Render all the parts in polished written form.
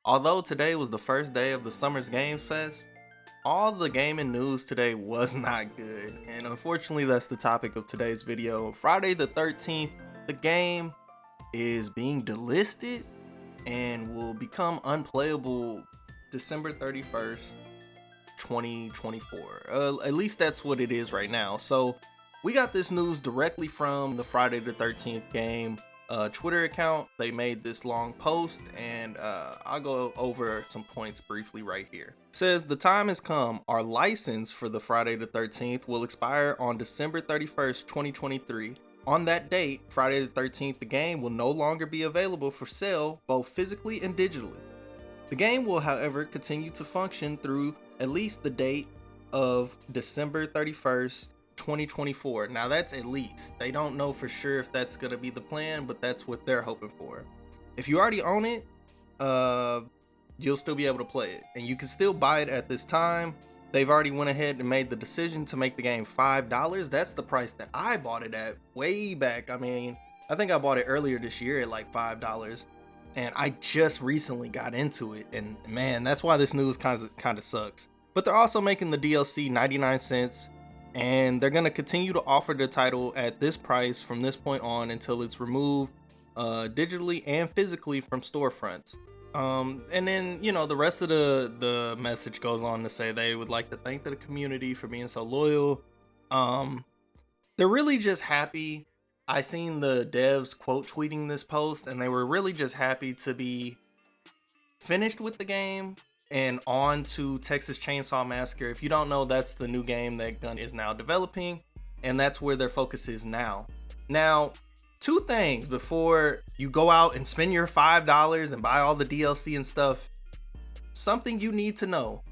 Although today was the first day of the Summer's Games Fest, all the gaming news today was not good, and unfortunately that's the topic of today's video. Friday the 13th, the game is being delisted and will become unplayable December 31st, 2024. At least that's what it is right now. So we got this news directly from the Friday the 13th game Twitter account. They made this long post, and I'll go over some points briefly right here. It says, the time has come. Our license for the Friday the 13th will expire on December 31st, 2023. On that date, Friday the 13th, the game will no longer be available for sale, both physically and digitally. The game will, however, continue to function through at least the date of December 31st, 2024. Now that's at least. They don't know for sure if that's gonna be the plan, but that's what they're hoping for. If you already own it, you'll still be able to play it, and you can still buy it at this time. They've already went ahead and made the decision to make the game $5. That's the price that I bought it at way back. I mean, I think I bought it earlier this year at like $5, and I just recently got into it, and man, that's why this news kind of sucks. But they're also making the DLC 99 cents, and they're gonna continue to offer the title at this price from this point on until it's removed digitally and physically from storefronts. And then, you know, the rest of the message goes on to say they would like to thank the community for being so loyal. They're really just happy. I seen the devs quote tweeting this post, and they were really just happy to be finished with the game and on to Texas Chainsaw Massacre. If you don't know, that's the new game that Gun is now developing, and that's where their focus is now. Now, two things before you go out and spend your $5 and buy all the DLC and stuff. Something you need to know,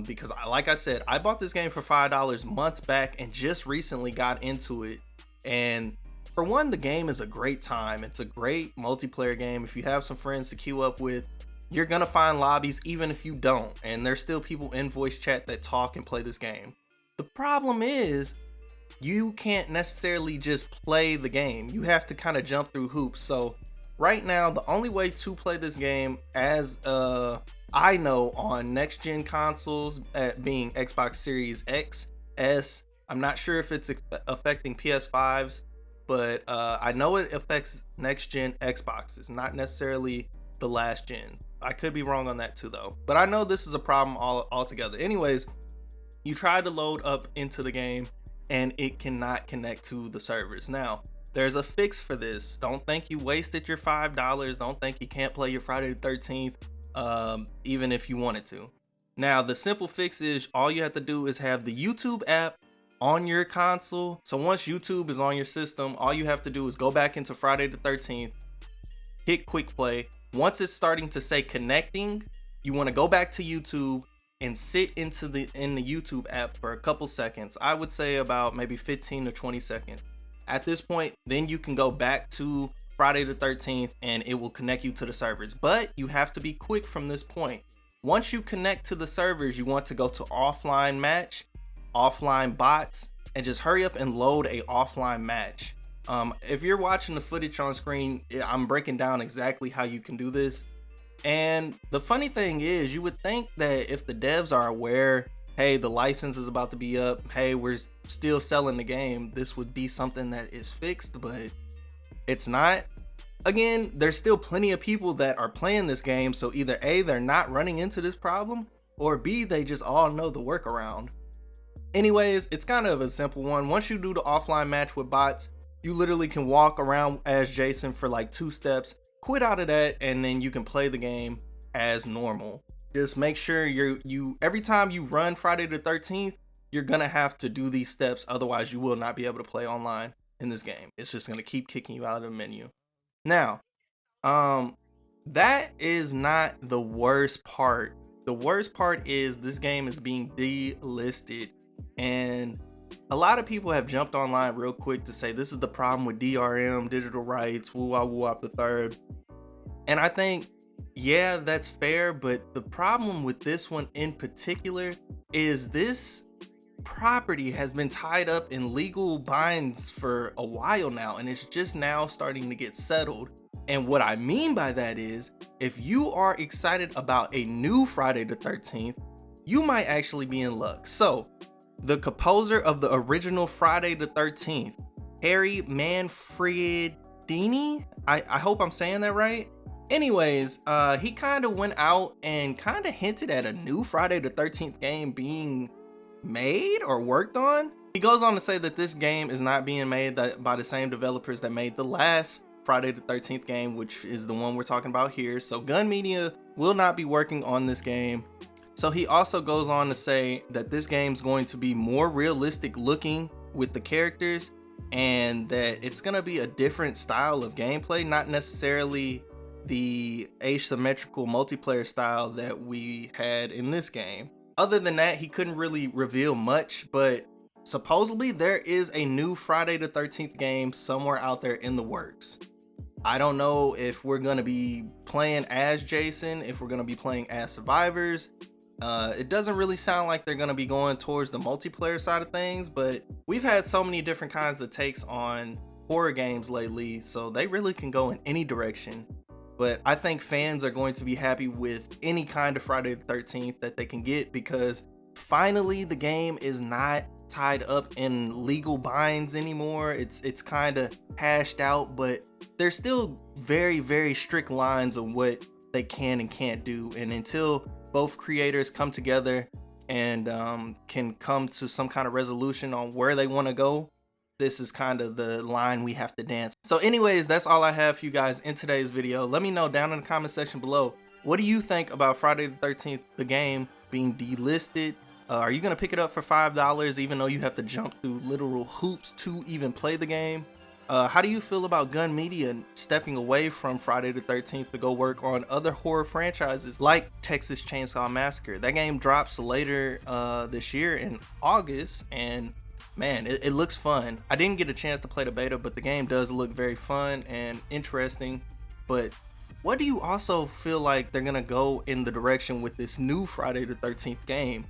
because like I said, I bought this game for $5 months back and just recently got into it. And for one, the game is a great time. It's a great multiplayer game. If you have some friends to queue up with, you're gonna find lobbies even if you don't, and there's still people in voice chat that talk and play this game. The problem is you can't necessarily just play the game. You have to kind of jump through hoops. So right now, the only way to play this game, as I know, on next gen consoles, being Xbox Series X, S, I'm not sure if it's affecting PS5s, but I know it affects next gen Xboxes, not necessarily the last gen. I could be wrong on that too though, but I know this is a problem altogether. Anyways, you try to load up into the game and it cannot connect to the servers. Now, there's a fix for this. Don't think you wasted your $5. Don't think you can't play your Friday the 13th, even if you wanted to. Now, the simple fix is all you have to do is have the YouTube app on your console. So once YouTube is on your system, all you have to do is go back into Friday the 13th, hit quick play. Once it's starting to say connecting, you want to go back to YouTube and sit in the YouTube app for a couple seconds. I would say about maybe 15 to 20 seconds. At this point, then you can go back to Friday the 13th and it will connect you to the servers. But you have to be quick from this point. Once you connect to the servers, you want to go to offline match, offline bots, and just hurry up and load a offline match. If you're watching the footage on screen, I'm breaking down exactly how you can do this. And the funny thing is, you would think that if the devs are aware, hey, the license is about to be up, hey, we're still selling the game, this would be something that is fixed, but it's not. Again, there's still plenty of people that are playing this game, so either A, they're not running into this problem, or B, they just all know the workaround. Anyways, it's kind of a simple one. Once you do the offline match with bots, you literally can walk around as Jason for like 2 steps, quit out of that, and then you can play the game as normal. Just make sure you every time you run Friday the 13th, you're gonna have to do these steps, otherwise you will not be able to play online in this game. It's just gonna keep kicking you out of the menu. Now, that is not the worst part. The worst part is this game is being delisted, and a lot of people have jumped online real quick to say this is the problem with DRM, digital rights, woo-wah-woo-wop the third. And I think, yeah, that's fair, but the problem with this one in particular is this property has been tied up in legal binds for a while now, and it's just now starting to get settled. And what I mean by that is, if you are excited about a new Friday the 13th, you might actually be in luck. So, the composer of the original Friday the 13th, Harry Manfredini, I hope I'm saying that right. Anyways, he kind of went out and kind of hinted at a new Friday the 13th game being made or worked on. He goes on to say that this game is not being made by the same developers that made the last Friday the 13th game, which is the one we're talking about here. So Gun Media will not be working on this game. So he also goes on to say that this game's going to be more realistic looking with the characters, and that it's going to be a different style of gameplay, not necessarily the asymmetrical multiplayer style that we had in this game. Other than that, he couldn't really reveal much, but supposedly there is a new Friday the 13th game somewhere out there in the works. I don't know if we're going to be playing as Jason, if we're going to be playing as survivors. It doesn't really sound like they're going to be going towards the multiplayer side of things, but we've had so many different kinds of takes on horror games lately, so they really can go in any direction. But I think fans are going to be happy with any kind of Friday the 13th that they can get, because finally the game is not tied up in legal binds anymore. It's kind of hashed out, but there's still very, very strict lines of what they can and can't do. And until both creators come together and can come to some kind of resolution on where they want to go, this is kind of the line we have to dance. So anyways, that's all I have for you guys in today's video. Let me know down in the comment section below, what do you think about Friday the 13th, the game being delisted? Are you gonna pick it up for $5 even though you have to jump through literal hoops to even play the game? How do you feel about Gun Media stepping away from Friday the 13th to go work on other horror franchises like Texas Chainsaw Massacre? That game drops later this year in August, and man, it looks fun. I didn't get a chance to play the beta, but the game does look very fun and interesting. But what do you also feel like they're gonna go in the direction with this new Friday the 13th game?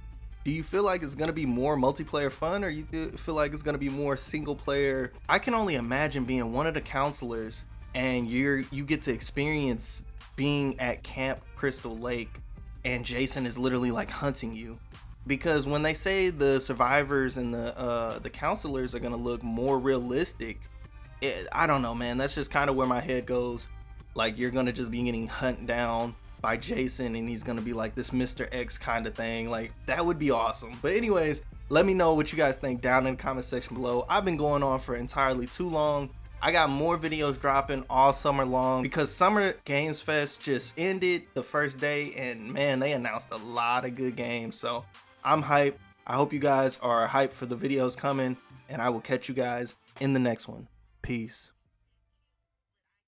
Do you feel like it's gonna be more multiplayer fun, or you feel like it's gonna be more single player? I can only imagine being one of the counselors and you get to experience being at Camp Crystal Lake and Jason is literally like hunting you. Because when they say the survivors and the counselors are gonna look more realistic, I don't know, man. That's just kind of where my head goes. Like, you're gonna just be getting hunted down by Jason and he's gonna be like this Mr. X kind of thing. Like, that would be awesome. But anyways, let me know what you guys think down in the comment section below. I've been going on for entirely too long. I got more videos dropping all summer long because Summer Games Fest just ended the first day, and man, they announced a lot of good games. So I'm hyped. I hope you guys are hyped for the videos coming, and I will catch you guys in the next one. Peace.